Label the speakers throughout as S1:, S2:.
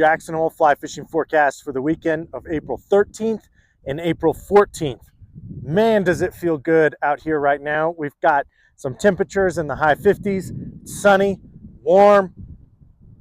S1: Jackson Hole fly fishing forecast for the weekend of April 13th and April 14th. Man, does it feel good out here right now. We've got some temperatures in the high 50s, sunny, warm,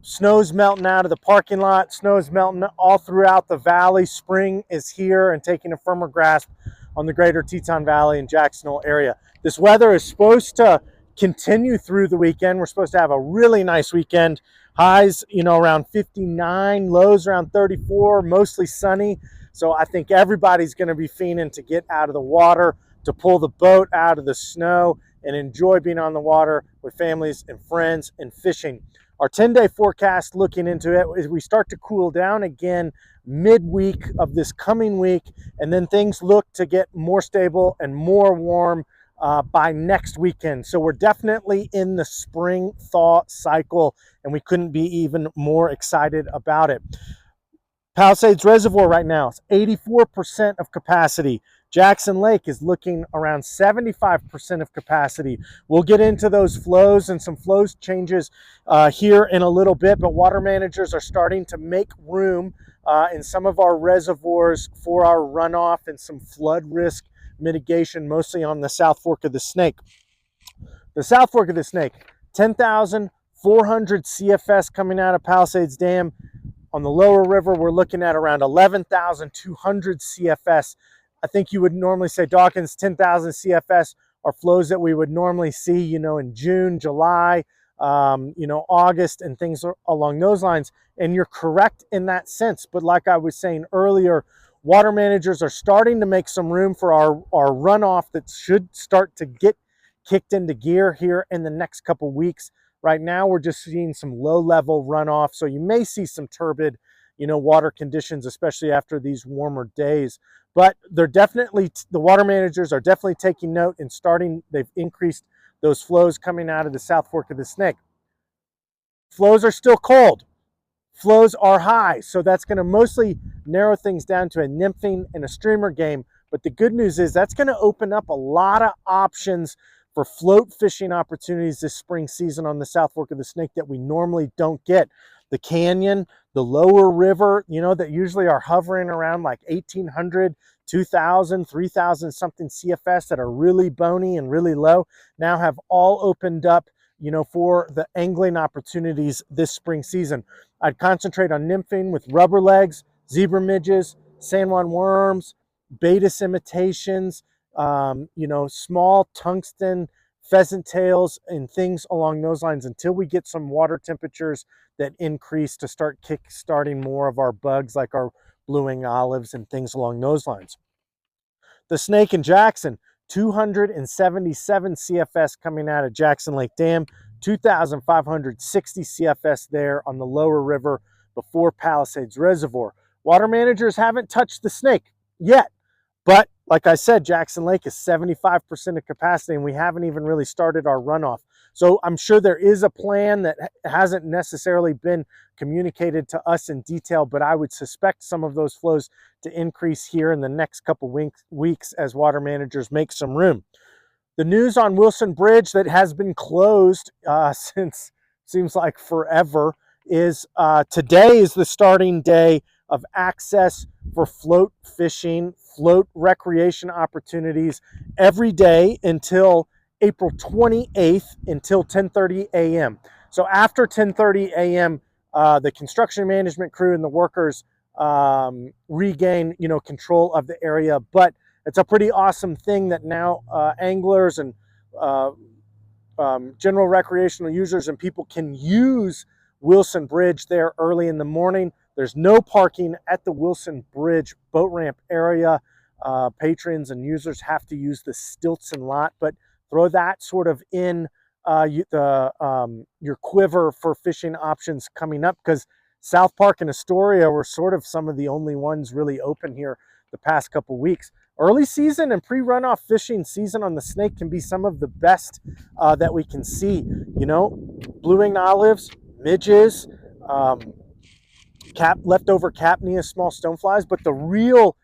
S1: snow's melting out of the parking lot, snow's melting all throughout the valley. Spring is here and taking a firmer grasp on the greater Teton Valley and Jackson Hole area. This weather is supposed to continue through the weekend. We're supposed to have a really nice weekend. Highs, around 59, lows around 34, mostly sunny. So I think everybody's going to be fiending to get out of the water, to pull the boat out of the snow and enjoy being on the water with families and friends and fishing. Our 10-day forecast looking into it is we start to cool down again midweek of this coming week, and then things look to get more stable and more warm by next weekend. So we're definitely in the spring thaw cycle, and we couldn't be even more excited about it. Palisades Reservoir right now is 84% of capacity. Jackson Lake is looking around 75% of capacity. We'll get into those flows and some flows changes here in a little bit, but water managers are starting to make room in some of our reservoirs for our runoff and some flood risk mitigation, mostly on the South Fork of the Snake. The South Fork of the Snake, 10,400 CFS coming out of Palisades Dam. On the lower river, we're looking at around 11,200 CFS. I think you would normally say, Dawkins, 10,000 CFS are flows that we would normally see, in June, July, August, and things along those lines. And you're correct in that sense. But like I was saying earlier, water managers are starting to make some room for our runoff that should start to get kicked into gear here in the next couple weeks. Right now, we're just seeing some low-level runoff, so you may see some turbid, water conditions, especially after these warmer days. But they're definitely, the water managers are definitely taking note and they've increased those flows coming out of the South Fork of the Snake. Flows are still cold. Flows are high, so that's going to mostly narrow things down to a nymphing and a streamer game. But the good news is that's going to open up a lot of options for float fishing opportunities this spring season on the South Fork of the Snake that we normally don't get. The canyon, the lower river, that usually are hovering around like 1,800, 2,000, 3,000 something CFS that are really bony and really low, now have all opened up, for the angling opportunities this spring season. I'd concentrate on nymphing with rubber legs, zebra midges, San Juan worms, Baetis imitations, small tungsten pheasant tails and things along those lines until we get some water temperatures that increase to start kick-starting more of our bugs like our blue-wing olives and things along those lines. The Snake and Jackson, 277 CFS coming out of Jackson Lake Dam, 2,560 CFS there on the lower river before Palisades Reservoir. Water managers haven't touched the Snake yet, but like I said, Jackson Lake is 75% of capacity, and we haven't even really started our runoff. So I'm sure there is a plan that hasn't necessarily been communicated to us in detail, but I would suspect some of those flows to increase here in the next couple weeks as water managers make some room. The news on Wilson Bridge that has been closed since seems like forever is today is the starting day of access for float fishing, float recreation opportunities every day until April 28th until 10:30 a.m. So after 10:30 a.m., the construction management crew and the workers regain, control of the area. But it's a pretty awesome thing that now anglers and general recreational users and people can use Wilson Bridge there early in the morning. There's no parking at the Wilson Bridge boat ramp area. Patrons and users have to use the Stilson lot, but throw that sort of in your quiver for fishing options coming up, because South Park and Astoria were sort of some of the only ones really open here the past couple weeks. Early season and pre-runoff fishing season on the Snake can be some of the best that we can see. Blue-winged olives, midges, leftover capnia, small stoneflies, but the real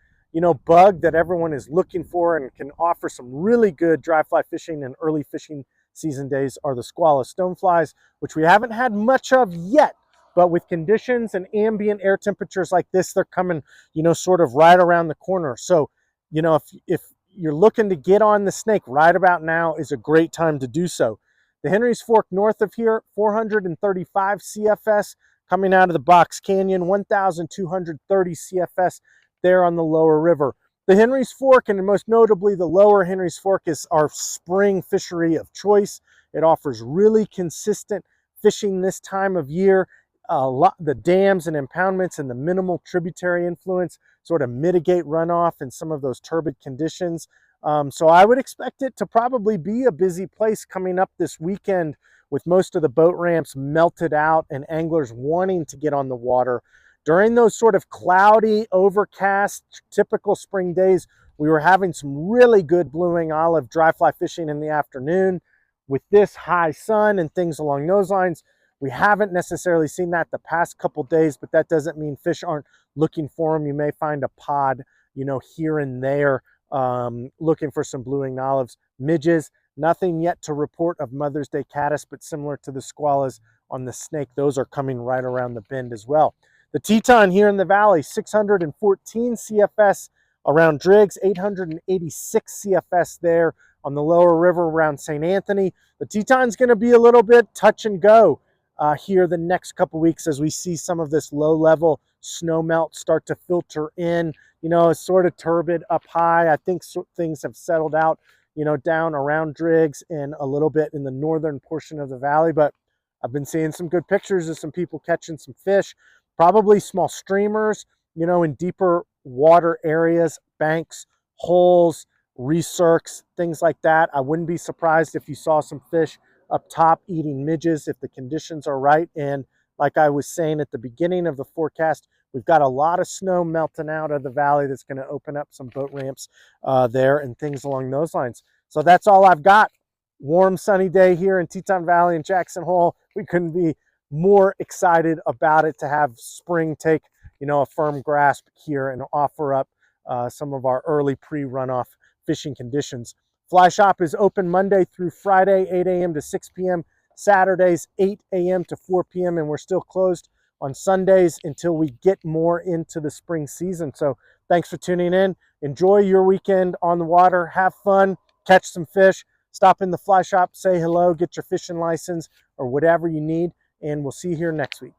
S1: bug that everyone is looking for and can offer some really good dry fly fishing and early fishing season days are the SKWALAS stoneflies, which we haven't had much of yet, But with conditions and ambient air temperatures like this, they're coming, you know, sort of right around the corner. So, you know, if you're looking to get on the snake, right about now is a great time to do so. The Henry's Fork north of here, 435 CFS coming out of the Box Canyon, 1,230 CFS there on the lower river. The Henry's Fork, and most notably the lower Henry's Fork, is our spring fishery of choice. It offers really consistent fishing this time of year. The dams and impoundments and the minimal tributary influence sort of mitigate runoff and some of those turbid conditions. So I would expect it to probably be a busy place coming up this weekend, with most of the boat ramps melted out and anglers wanting to get on the water. During those sort of cloudy, overcast, typical spring days, we were having some really good blue-wing olive dry fly fishing in the afternoon. With this high sun and things along those lines, we haven't necessarily seen that the past couple days, but that doesn't mean fish aren't looking for them. You may find a pod, you know, here and there, looking for some blue-winged olives. Midges, nothing yet to report of Mother's Day caddis, but similar to the SKWALAS on the snake, those are coming right around the bend as well. The Teton here in the valley, 614 CFS around Driggs, 886 CFS there on the lower river around St. Anthony. The Teton's going to be a little bit touch and go here the next couple weeks as we see some of this low-level snow melt start to filter in. You know, it's sort of turbid up high. I think things have settled out, you know, down around Driggs and a little bit in the northern portion of the valley. But I've been seeing some good pictures of some people catching some fish, probably small streamers, you know, in deeper water areas, banks, holes, recircs, things like that. I wouldn't be surprised if you saw some fish up top eating midges if the conditions are right. And like I was saying at the beginning of the forecast, we've got a lot of snow melting out of the valley that's going to open up some boat ramps there and things along those lines. So that's all I've got. Warm, sunny day here in Teton Valley and Jackson Hole. We couldn't be more excited about it to have spring take, you know, a firm grasp here and offer up some of our early pre-runoff fishing conditions. Fly shop is open Monday through Friday, 8 a.m. to 6 p.m. Saturdays, 8 a.m. to 4 p.m. And we're still closed on Sundays until we get more into the spring season. So thanks for tuning in. Enjoy your weekend on the water. Have fun. Catch some fish. Stop in the fly shop. Say hello. Get your fishing license or whatever you need. And we'll see you here next week.